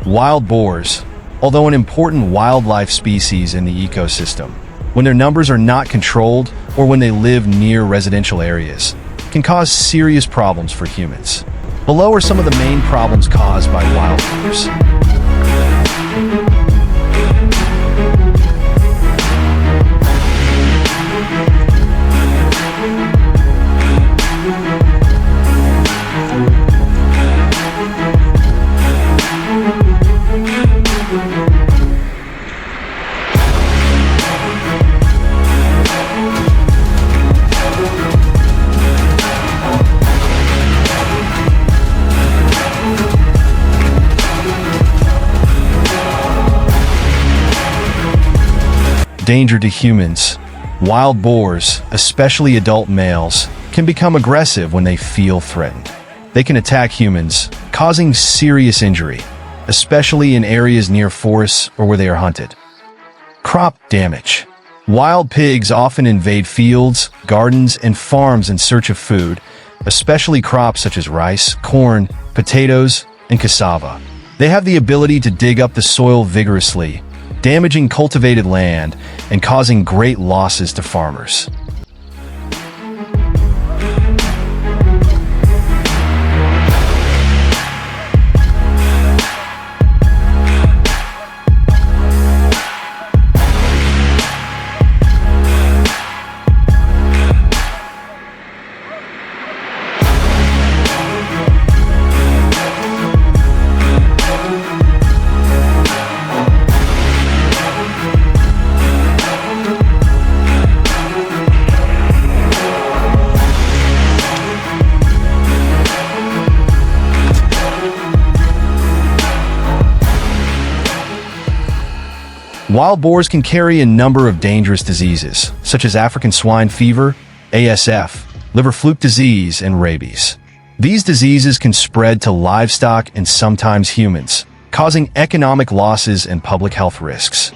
Wild boars, although an important wildlife species in the ecosystem, when their numbers are not controlled or when they live near residential areas, can cause serious problems for humans. Below are some of the main problems caused by wild boars. Danger to humans. Wild boars, especially adult males, can become aggressive when they feel threatened. They can attack humans, causing serious injury, especially in areas near forests or where they are hunted. Crop damage. Wild pigs often invade fields, gardens, and farms in search of food, especially crops such as rice, corn, potatoes, and cassava. They have the ability to dig up the soil vigorously, damaging cultivated land and causing great losses to farmers. Wild boars can carry a number of dangerous diseases, such as African swine fever, ASF, liver fluke disease, and rabies. These diseases can spread to livestock and sometimes humans, causing economic losses and public health risks.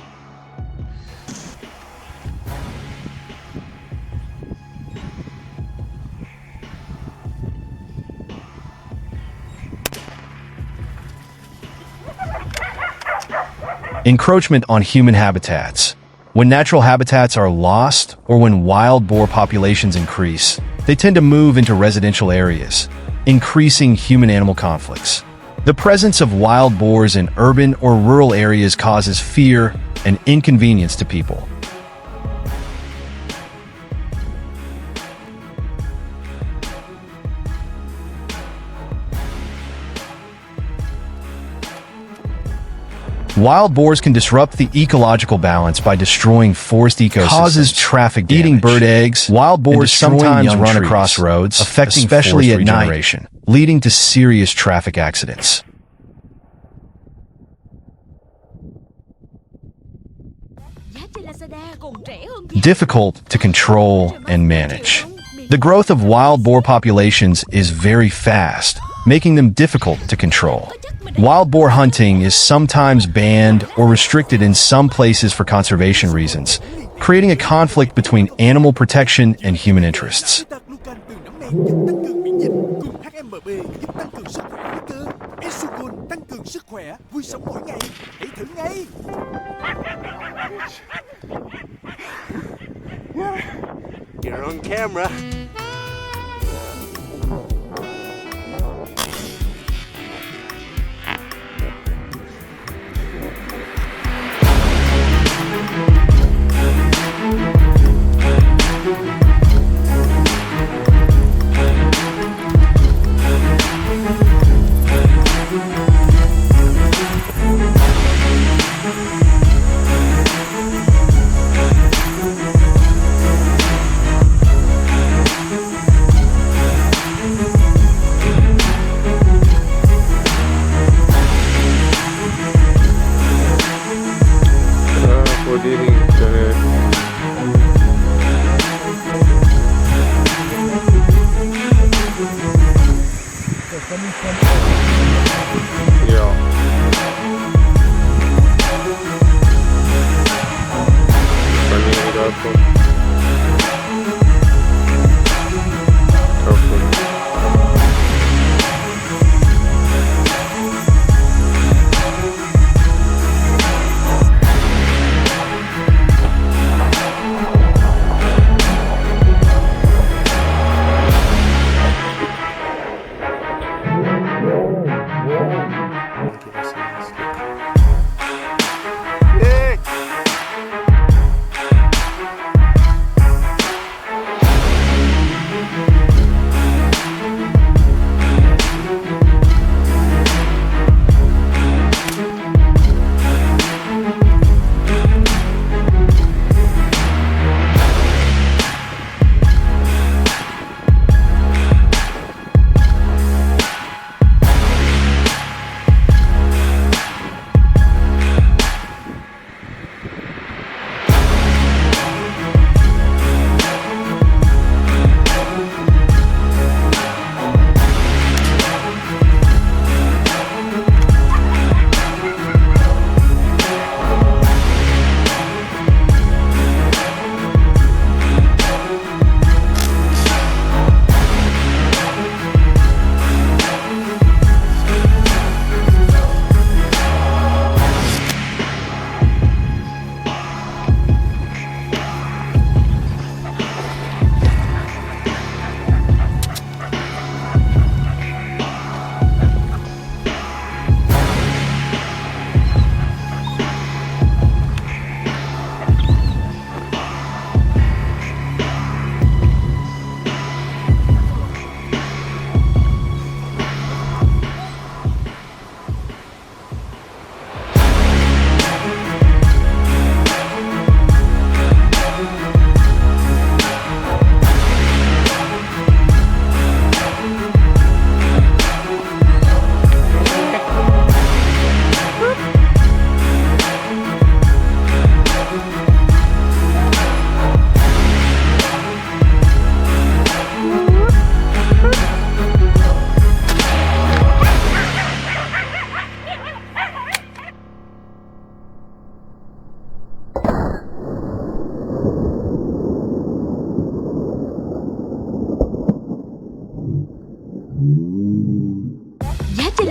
Encroachment on human habitats. When natural habitats are lost or when wild boar populations increase, they tend to move into residential areas, increasing human-animal conflicts. The presence of wild boars in urban or rural areas causes fear and inconvenience to people. Wild boars can disrupt the ecological balance by destroying forest ecosystems, causes traffic damage, eating bird eggs. Wild boars sometimes run across roads, affecting especially at night, leading to serious traffic accidents. Difficult to control and manage. The growth of wild boar populations is very fast, making them difficult to control. Wild boar hunting is sometimes banned or restricted in some places for conservation reasons, creating a conflict between animal protection and human interests. You're on camera.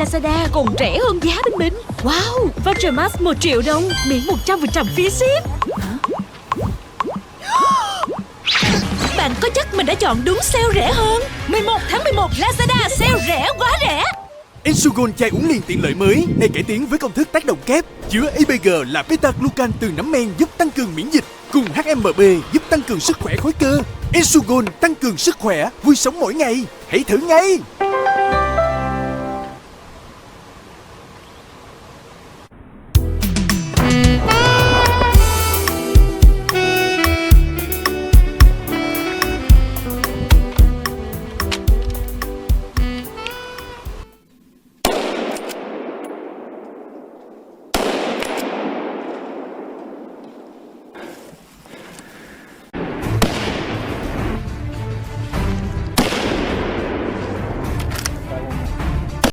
Lazada còn rẻ hơn giá bên mình. Wow, voucher max 1 triệu đồng, miễn 100% phí ship. Bạn có chắc mình đã chọn đúng sale rẻ hơn? 11 tháng 11 Lazada sale rẻ quá rẻ. Insugun chai uống liền tiện lợi mới này cải tiến với công thức tác động kép, chứa ABG là beta-glucan từ nấm men giúp tăng cường miễn dịch, cùng HMB giúp tăng cường sức khỏe khối cơ. Insugun tăng cường sức khỏe, vui sống mỗi ngày. Hãy thử ngay!